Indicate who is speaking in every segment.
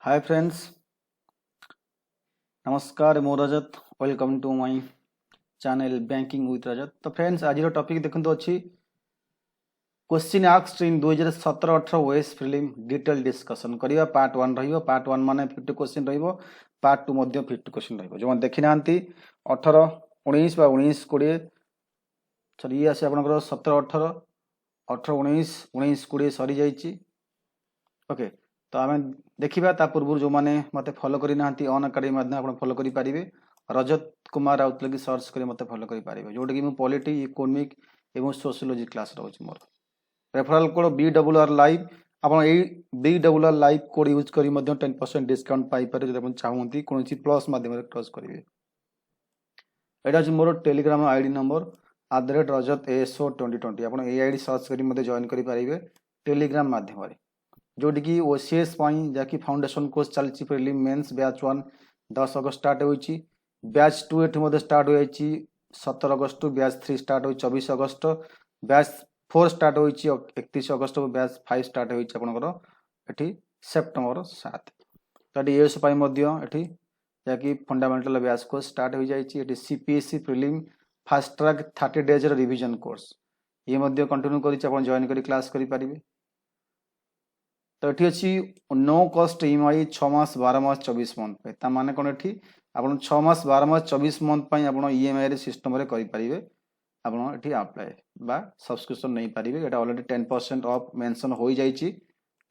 Speaker 1: हाय friends, नमस्कार। मो Rajat, welcome to my channel banking with Rajat. तो फ्रेंड्स, आज टॉपिक देखते अच्छी question asked in 2017-18 OS film detail discussion करिया। पार्ट 1 रहिबो। पार्ट 1 माने 50 क्वेश्चन रहिबो, पार्ट 2 मध्ये 50 क्वेश्चन रहिबो। जो देखि नांती 18 19 बा 19 20 सॉरी ये आसे आपनकर 17 18 18 19 19 20 सरी जाईची। ओके, तो आम देखा ता पूर्व जो मैंने मत फॉलो करना अन अकाडेमी आप फॉलो करेंगे। रजत कुमार राउत लगे सर्च कर मत फॉलो करेंगे, जोटा कि पॉलिटी इकोनॉमिक और सोशियोलॉजी क्लास रोज मोर रेफरल कोड BRR लाइव। आप BRR लाइव कोड यूज कर 10% डिस्काउंट पाइपर जो चाहती कौन प्लस मध्यम टच करेंगे। यहाँ हूँ मोर Telegram ID number @rajat ASO 2020। आप आईडी सर्च कर जॉइन करेंगे टेलीग्राम मध्यम जोटि कि OCS जहाँकि फाउंडेशन कोर्स चलती प्रिलिम मेंस बैच 1 10 अगस्त स्टार्ट होती, बैच 2 ये स्टार्ट हो 17 अगस्त टू बैच 3 स्टार्ट हो 24 अगस्त, बैच 4 स्टार्ट हो 31 अगस्त, बैच 5 स्टार्ट होती सेप्टेम्बर 7। तो ये ES जहाँकि फंडामेंटल बैच कोर्स स्टार्ट हो जाए। CPSC prelim fast track 30 days revision course ये कंटिन्यू कर जॉइन कर क्लास करेंगे। तो ये अच्छी नो कस्ट EMI 6 मास 12 मास 24 मंथ पे माने कौन ये आप 6 मास 12 मास 24 मंथ आप EMI सिस्टम करेंगे। आप अप्लाई बा सब्सक्रिप्शन नहीं पारे। ये ऑलरेडी 10% ऑफ मेंशन हो जाइए,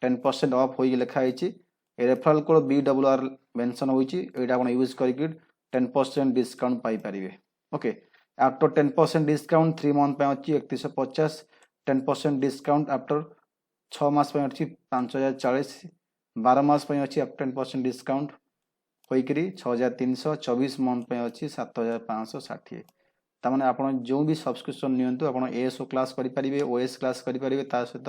Speaker 1: 10% ऑफ हो लिखाई। रेफरल कोड BRR मेंशन होती यूज करके 10% discount Piper. Okay, after 10% discount 3 month अच्छी 3150, 10% डिस्काउंट आफ्टर 6 मास अच्छी 5040, 12 मास अच्छी 10% डिस्काउंट होकर 6300, 24 मंथ अच्छी 7560। तमाने आप जो भी सब्सक्रिप्शन नियंतु आप ASO क्लास करेंगे, OS क्लास करेंगे, सहित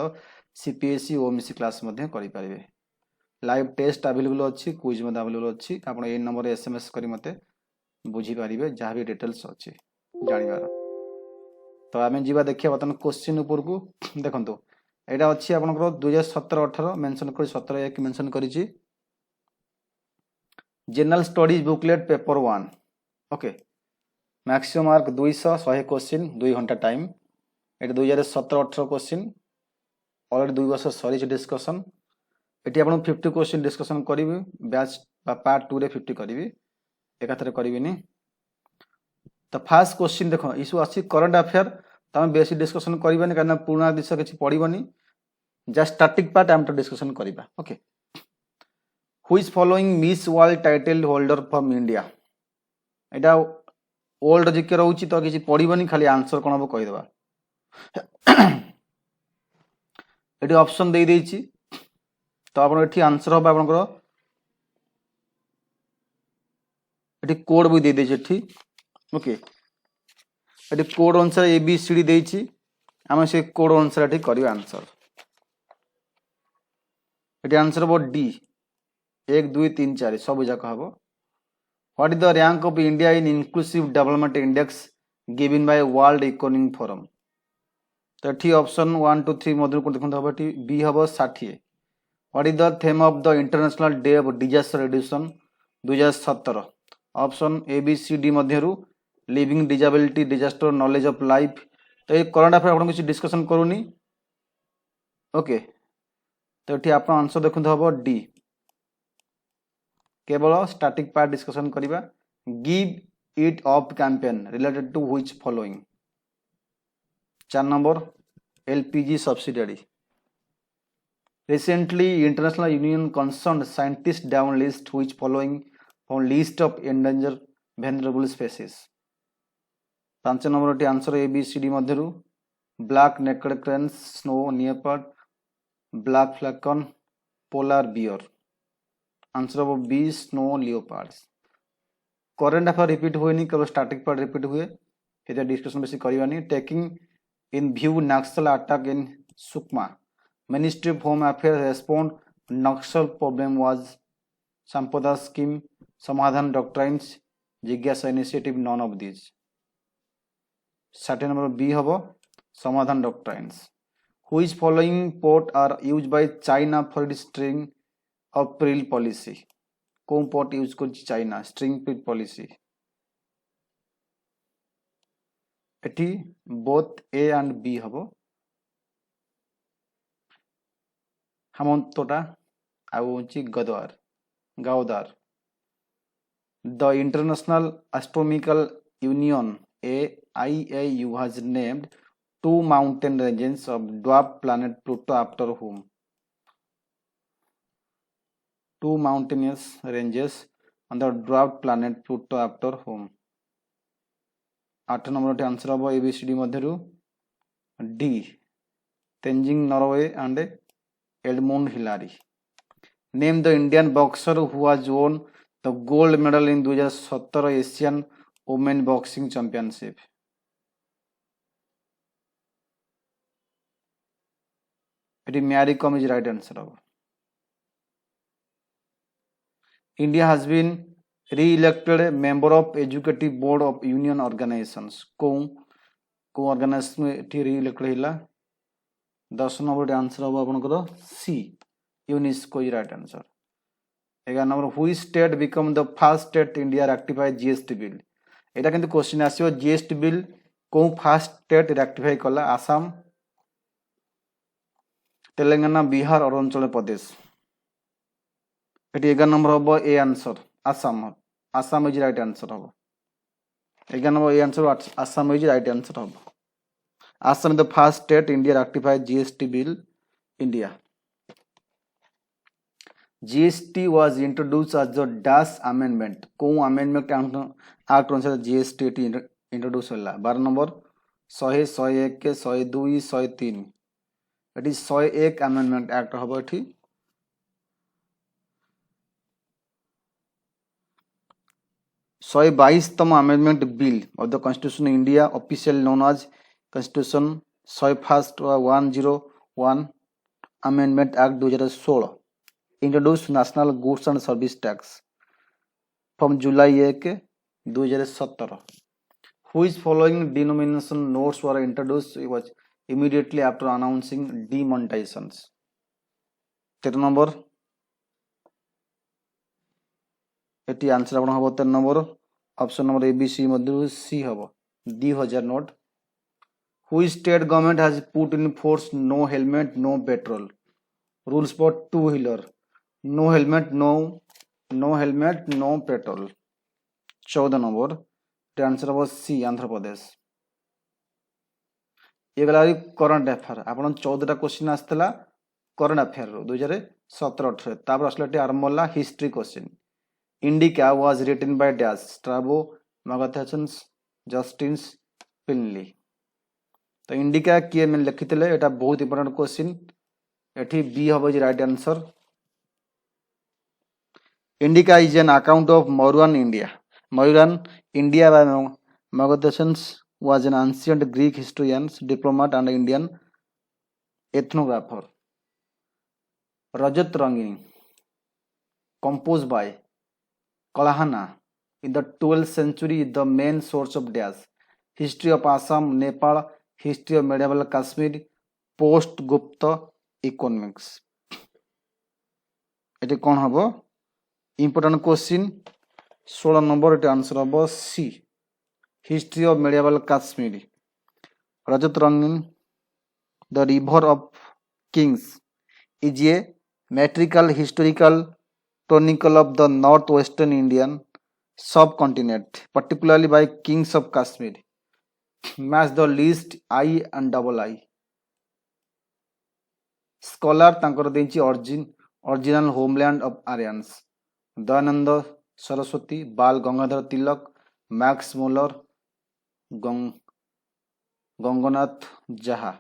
Speaker 1: CPSC OMC क्लास करेंगे। लाइव टेस्ट अवेलेबल अच्छी, क्विज अवेलेबल अच्छी। आप ये नंबर SMS कर मत बुझीपारे जहाँ भी डिटेल्स अच्छी जानिबार। तो आम जा देखिए बर्तमान क्वेश्चन उपर को देखो। यहाँ अच्छी आप 2017-18 मेंशन कर 17 एक मेंशन कर general studies booklet paper 1। Okay, maximum mark 200, 100 question 2 घंटा टाइम। ये 2017-18 क्वेश्चन ऑलरेडी 2 वर्ष सरी डिस्कसन। ये आप 50 क्वेश्चन डिस्कसन करी बैच पार्ट 2 रे 50 करी एकाथरे करी। तो फास्ट क्वेश्चन देख इश्यू अच्छी करंट अफेयर तो आम बेसी डिस्कसन करवानी कहीं पुराना दिश किसी पड़ोनी, जस्ट स्टार्टिंग पार्ट आम तो डिस्कसन करवा। Okay, which following miss world title holder from India. यहाँ ओल्ड जिके रोचे तो किसी पड़ोनी, खाली आंसर कौन हम कहीदेवा। ये ऑप्शन दे देछि तो आप आंसर हम आपंकर ये कोड भी दे देछि। ओके, ये कोड अनुसार ABCD देछि, आम से कोड अनुसार ये कर आंसर। ये आंसर हम D 1 2 3 4 सब जाक हम। What is the rank of India in inclusive development index given by world economic forum. तो ये ऑप्शन 1 2 3 मध्य देखते हम B हम 60। What is the theme of the international day of disaster reduction 2017। Option ABCD मध्य living disability disaster knowledge of life. तो ये current affair आप किसी डिस्कसन करूनी। ओके, तो ये आप आंसर देखते हम D केवल स्टैटिक पार्ट डिस्कसन करिबा। Give it up campaign related to which following. 4 number LPG subsidy. Recently, International Union concerned scientists down list which following from list of endangered vulnerable species। 5 number टी answer ABCD मध्यरु black necked crane, snow leopard, black falcon, polar bear. Answer हम B snow leopards. Current affair repeat हुए नहीं, केवल static part repeat हुए, ये discussion बेसी करवानी। Taking in view Naxal attack in Sukma, Ministry of Home Affairs respond Naxal problem was Sampada scheme, Samadhan doctrines, Jigyasa initiative, none of these। 60 number B hobo Samadhan doctrines। Which following port are used by China for its string of pearl policy को port use कर China string pearl policy एटी both A and B हम हेमंतोटा आउ Gwadar Gwadar the international astronomical union AIAU has named two mountain ranges of dwarf planet Pluto after whom? Two mountainous ranges on the dwarf planet Pluto after whom? 8 number answer हम ABCD मध्यरु D Tenzing Norway and Edmund Hillary. Name the Indian boxer who has won the gold medal in 2017 Asian Women Boxing Championship. It is Mary Kom is right answer. India has been re-elected member of Executive Board of Union Organizations. को organisation में re-elected हिला 10 number answer हम आपनकर C UNESCO is right answer. 11 number which state become the first state India rectify GST bill. एटा किंतु question आसीयो GST bill को first state rectify कला Assam Telangana Bihar Arunachal Pradesh. Eighty 11 number हम A answer Assam Assam is right answer हम 11 number A answer Assam is right answer हम. Assam the first state India ratified GST bill. India. GST was introduced as the dash amendment. कौन amendment act अनुसार GST introduce होला. 12 number 100 101 के 102 103. It is 101 amendment act हबो एठी. सौ 22तम amendment bill of the Constitution of India, officially known as Constitution 101 Amendment Act 2016 introduced National Goods and Service Tax from July 1, 2017. Which following denomination notes were introduced was immediately after announcing demonetizations? 13 number. Eighty answer आपण हबो 13 number option number ABC मध्ये C हबो 2000 note. Which state government has put in force no helmet no petrol rules for two wheeler? No helmet no petrol. 14 number answer हबो C Andhra Pradesh. ये गला current affair आपण 14 टा question आस्तला current affair रो 2017 18 तापर असलटे आरंभ होला history question. Indica was written by Dash Strabo Magathans Justin Finley. तो indica किए मैंने लिखिथिले एटा बहुत इंपोर्टेंट क्वेश्चन एठी बी हबो जी right answer. Indica is an account of Mauryan India. Mauryan India by Magathans was an ancient Greek historian, diplomat and Indian ethnographer. Rajat Rangini composed by Kalahana in the 12th century is the main source of Dash. History of Assam, Nepal, history of medieval Kashmir, post Gupta economics. एटे कौन हबो important question 16 number एटे answer हबो C history of medieval Kashmir. Rajat Rangin the river of kings is a metrical historical chronicle of the northwestern Indian subcontinent, particularly by kings of Kashmir. Match the list I and double I. Scholar तांकर देंची original homeland of Aryans. Dayanand Saraswati, बाल Gangadhar Tilak, Max Muller, Ganganath जहा.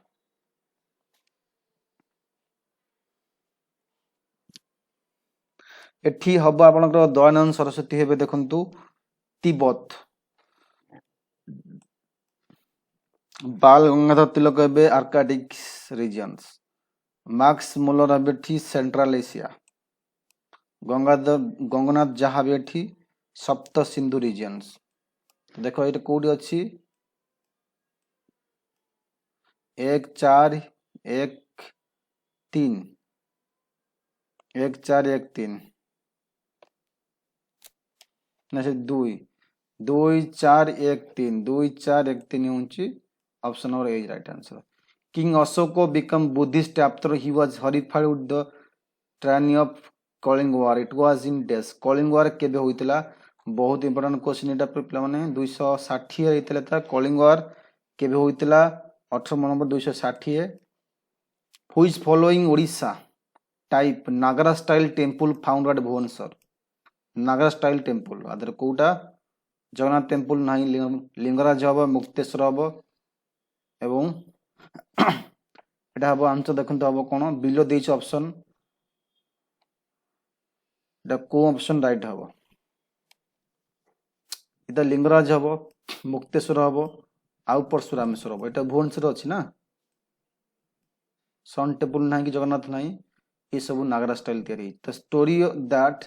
Speaker 1: एठी हबो आपनकर दयानंद सरस्वती हेबे देखंतु तिब्बत. बाल गंगाधर तिलक हेबे आर्कटिक रीजन्स. मैक्स मुलर हेबे ठी सेंट्रल एशिया. गंगनाथ जहा हेबे ठी सप्त सिंधु रीजन्स. देखो एटा कोडी अछि 1 4 1 3 1 4 1 3 ना से 2 2 4 1 3 2 4 1 3 होंची option number A is right answer. King Ashoka became Buddhist after he was horrified with the tyranny of Calling War. It was in days. Calling War केबे होइतला बहुत इंपोर्टेंट क्वेश्चन एटा पिला माने 260 हेइतला था कलिंग वार केबे होइतला 18 number 260. Who is following Odisha type Nagara style temple found at Bhubaneswar? Nagara style temple आदर Kota Jagannath temple नाही Lingaraj hub Mukteshwar hub एवं एटा hub answer देखंत hub कोन below देछ option एटा को ऑप्शन राइट हब इता लिंगराज हब मुक्तेश्वर हब आउ परशुरामेश्वर हब एटा भुवनेश्वर अछि ना सन टेम्पल नाही कि जगन्नाथ नाही ये सब नागरा स्टाइल तैयारी. The story that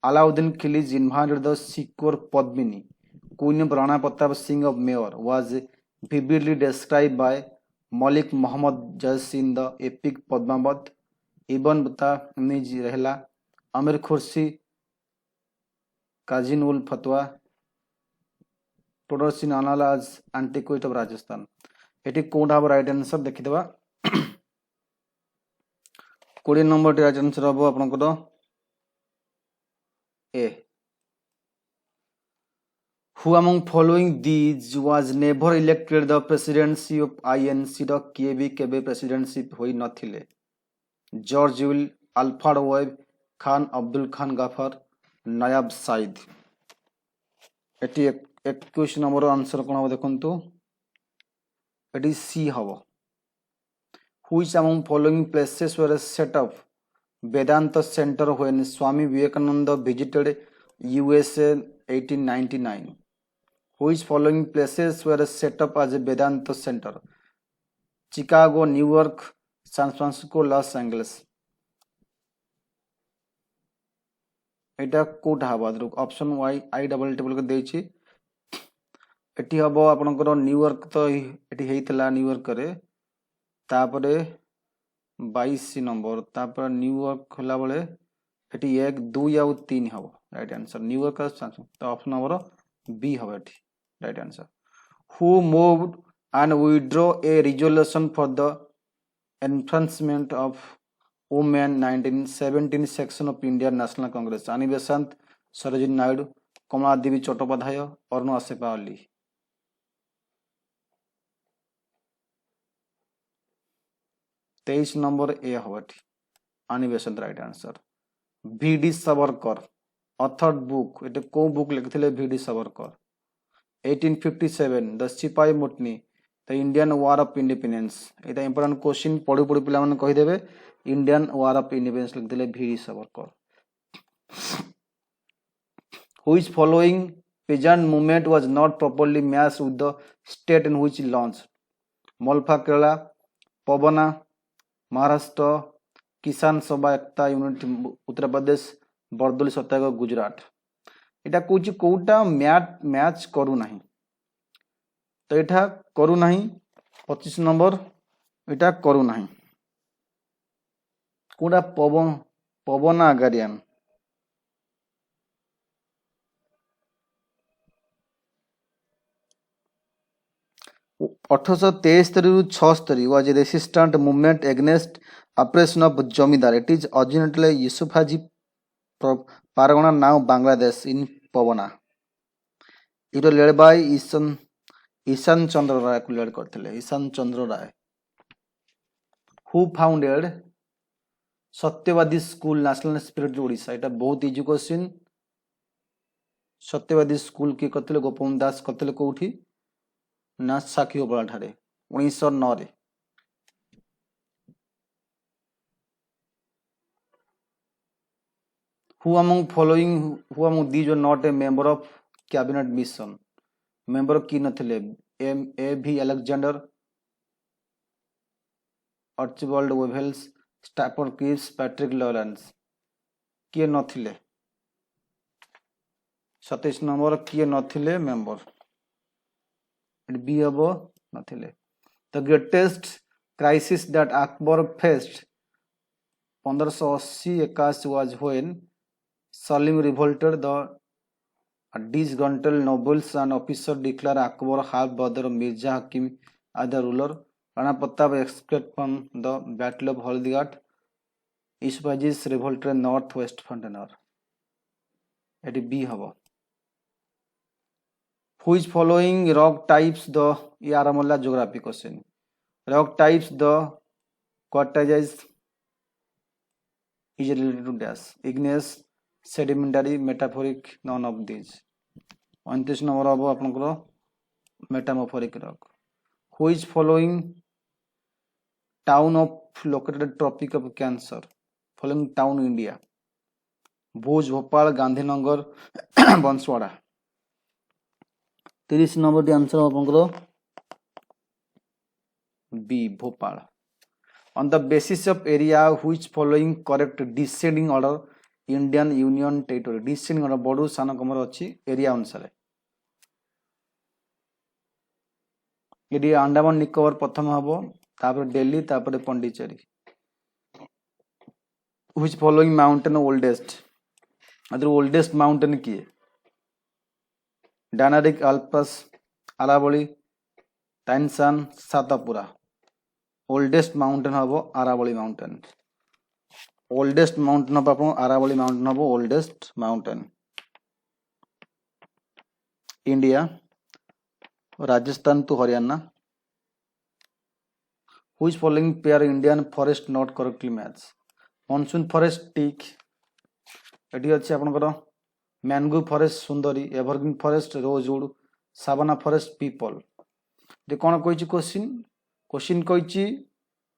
Speaker 1: Alauddin Khilji invaded the Sikor Padmini, Queen of Rana Pratap Singh of Mayor, was vividly described by Malik Muhammad Jas in the epic Padmavat. Ibn Bata Nij Rehla, Amir Khursi, Kazin ul Fatwa, Todos in Anala as Antiquity of Rajasthan. It is code have right answer. देखिदवा 20 number T right answer हबो आपनकर A. Who among following these was never elected the presidency of INC ର କିଏ ବି କେବେ presidency ହୋଇ ନଥିଲେ? George Will, Alfred Webb, Khan Abdul Khan Ghaffar, Nawab Syed. ଏଠି 21 number answer କ'ଣ ହବ ଦେଖନ୍ତୁ ଏଠି ସି ହବ. Which among following places were set up Vedanta Center when Swami Vivekananda visited USA 1899? Which following places were set up as a Vedanta Center? Chicago, New York, San Francisco, Los Angeles. एटा कोटा हबा option Y I double table के देछि eighty हबो आपनकर New York तो eighty हेइतला New York रे तापरे 22 नंबर तापर न्यूयॉर्क होला बळे एटी 1 2 या 3 हबो राइट आंसर न्यूयॉर्क तो ऑप्शन नंबर बी हबो eighty right answer. Who moved and withdraw a resolution for the enfranchisement of women 1917 section of Indian National Congress? Ani Besant, Sarojini Naidu, Kamala Devi Chattopadhyay, Aruna Assefa Ali. 23 number A हबटी Annie Besant right answer. V.D. Savarkar author book एटे को book लिखथिले V.D. Savarkar 1857 the sepoy mutiny the Indian war of independence. एटा important question पढु पढु पिला माने कहि देबे इंडियन वार ऑफ इंडिपेंडेंस लिखथिले V.D. Savarkar. Which following peasant movement was not properly matched with the state in which launched? Malpa Kerala, Pabana, Maharashtra, किसान सभा एकता यूनिट उत्तर प्रदेश, बरदोली सत्याग्रह गुजरात. एटा कोची कोटा मैच करू नाही तो एटा करू नाही 25 नंबर एटा करू नाही कोटा पवन आगारियन 1873 was a resistant movement against oppression of Jamidar. It is originally Yusuf Haji Pargana, now Bangladesh, in Pavana. It was led by Ishan Chandra Rai. Ishan Chandra Rai. Who founded Satyavadi School, National Spirit Odisha? It is बहुत easy question. Satyavadi School की करते गोपन दास करते कोठी ना साखी ओबला ठारे 1909 रे. Who among these were not a member of cabinet mission? Member की नथिले A.V. Alexander, Archibald Wavels, Stafford Cripps, Patrick Lawrence. किए नथिले 27 नंबर किए नथिले मेंबर बी हबो नथिले. The greatest crisis that Akbar faced 1580-81 was when Salim revolted. The disgruntled nobles and officers declared Akbar half brother of Mirza Hakim as the ruler. Rana Pratap escaped from the Battle of Haldighati. Ishbazis revolted northwest frontier. এটি B হব। Which following rock types the Yaramalla geography question? Rock types the quartzites is related to dash. Igneous, sedimentary, metamorphic, none of these. 29 নম্বর হব আপনাদের metamorphic rock. Which following town of located Tropic of Cancer? Following town India. Bhuj, Bhopal, Gandhinagar, Banswara. 30 number answer आपको B Bhopal. On the basis of area, which following correct descending order Indian Union Territory? Descending order बड़ू सान कमर अच्छी area अनुसार। ये अंडमान निकोबार प्रथम हम तापर दिल्ली तापर Pondicherry. Which following mountain oldest? Other oldest mountain किए? Dinaric, Alps, Aravalli, Tien Shan, Satpura. Oldest mountain हम आरावली माउंटेन। ओल्डेस्ट माउंटेन हम आप आरावली माउंटेन हम oldest mountain. India, Rajasthan to Haryana. Which following pair Indian forest not correctly match? Monsoon forest teak, एटी अच्छे आपनकर mangrove forest sundari, evergreen forest rosewood, savanna forest peepal. ये कौन कही क्वेश्चन कही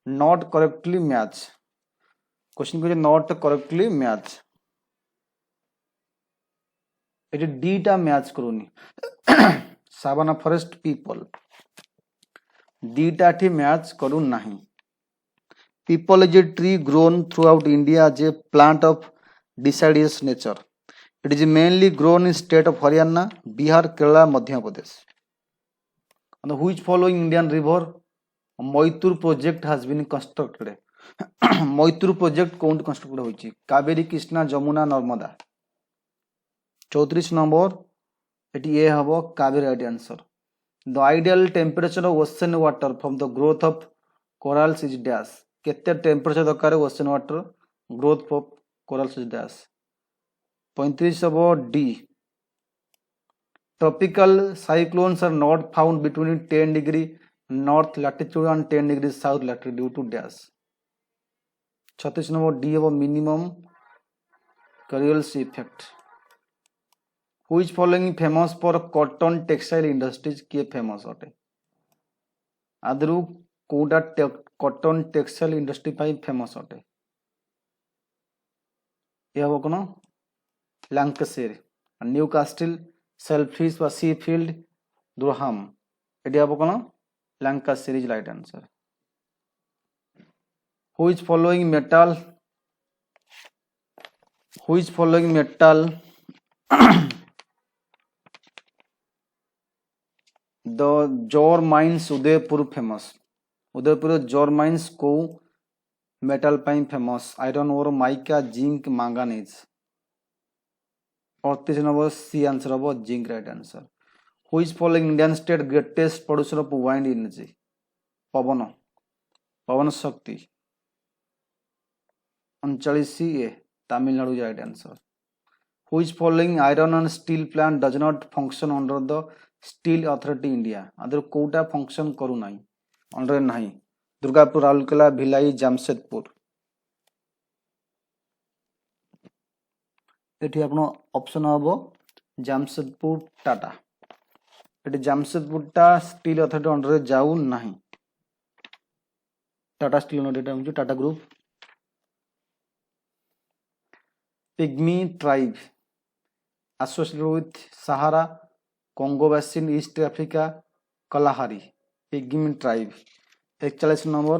Speaker 1: नॉट करेक्टली मैच। क्वेश्चन कही नॉट करेक्टली मैच। ये डीटा मैच करूनी सावाना फॉरेस्ट पीपल डीटा ठी मैच करू नहीं। Peepal is a tree grown throughout India as a plant of deciduous nature. It is mainly grown in state of Haryana, Bihar, Kerala, Madhya Pradesh. On which following Indian river Moitur project has been constructed? Moitur project कौन constructed होइछि? Kaveri, Krishna, Yamuna, Narmada. 34 number एटी A हबो Kaveri right answer. The ideal temperature of ocean water from the growth of corals is dash. केते temperature दरकार ocean water growth of corals is dash. 35 about D. Tropical cyclones are not found between 10 degree north latitude and 10 degrees south latitude due to dash. 36 number D about minimum Coriolis effect. Which following famous for cotton textile industries? किए famous होते? आदरू कोडा cotton textile industry पाई famous होते? यह वो कौन? Lancashire, Newcastle, selfish व सीफील्ड, दुरहाम। एटी आप कौन? Lancashire is right answer. Which following metal the Jor mines Udaipur famous? Udaipur Jawar mines को मेटल पाइन famous? Iron ore, mica, zinc, manganese. 38 number C answer हम zinc right answer. Which following Indian state greatest producer of wind energy? पवन शक्ति। 39 A Tamil Nadu right answer. Which following iron and steel plant does not function under the steel authority India? आदर कोटा function करू नाही under नाही? दुर्गापुर, राउरकेला, भिलाई, जामशेदपुर। एठी आपन option हबो जामशेदपुर, टाटा। एठी जामशेदपुरटा स्टील अथॉरिटी अंडर जाऊ नाही। Tata steel authority Tata group. Pygmy tribe associated with Sahara, Congo Basin, East Africa, Kalahari. Pygmy tribe. 41 number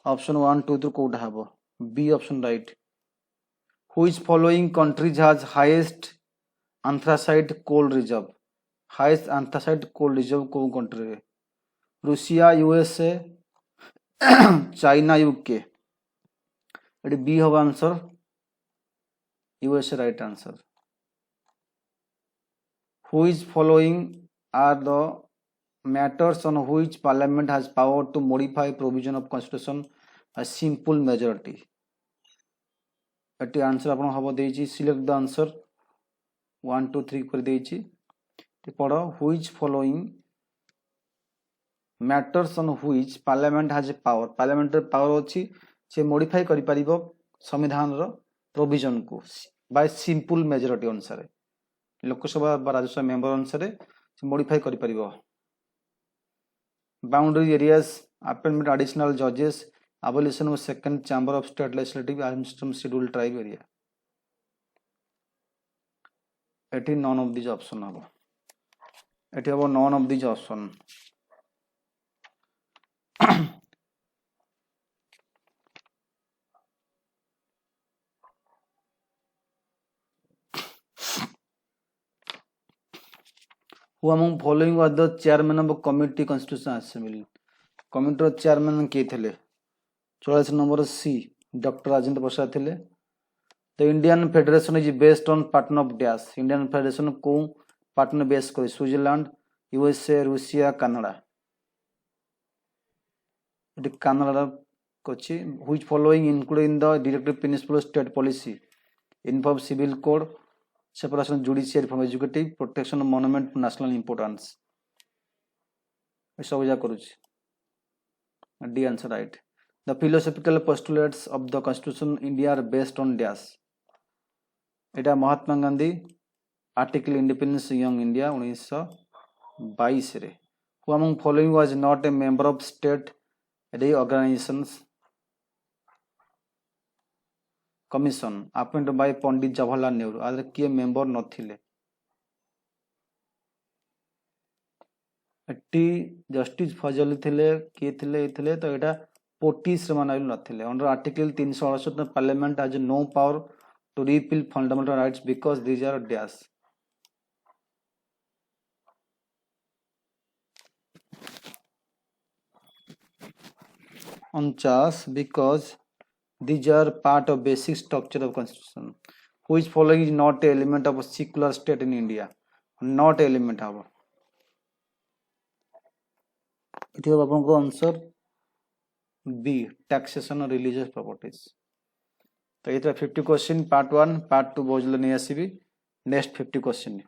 Speaker 1: option 1 2 3 code हबो B option right. Which following countries has highest anthracite coal reserve? Highest anthracite coal reserve को country है? Russia, USA, China, UK. एटी B हब answer USA right answer which following are the matters on which parliament has power to modify provision of constitution a simple majority eighty answer आपण हबो देछि select the answer 1 2 3 कर देछि पढ़ which following matters on which parliament has power parliament power अछि से modify करि परिबो संविधान रो प्रोविजन को बाय सिंपल मेजॉरिटी अनुसार लोकसभा बा राज्यसभा मेंबर अनुसार मॉडिफाई करि परिबो बाउंड्री एरियाज अपॉइंटमेंट एडिशनल जजेस abolition of second chamber of state legislative administration scheduled tribe area eighty none of this option हबो एटी हबो none of this option who among following was the chairman of committee constitutional assembly committee chairman के थिले 44 number C doctor Rajendra Prasad थिले the Indian federation is based on partner of dash Indian federation को partner base कर Switzerland USA Russia Canada it Canada कोची which following include in the directive principle state policy involve civil code separation judiciary from executive protection of monument of national importance सब जा करूची D answer right the philosophical postulates of the constitution India are based on dash एटा Mahatma Gandhi article independence Young India 1922 रे who among following was not a member of state reorganizations commission appointed by Pandit Jawaharlal Nehru आदर किए member नथिले एटी justice Fazl थिले किए थिले तो एटा पोटिस मानाइल नथिले under article 368 parliament has no power to repeal fundamental rights because these are dash उनचास because these are part of basic structure of constitution which following is not a element of a secular state in India not element habo it is आपन को answer B taxation और religious properties तो ये 50 question part 1 part 2 बोझले नहीं आसीबी next 50 question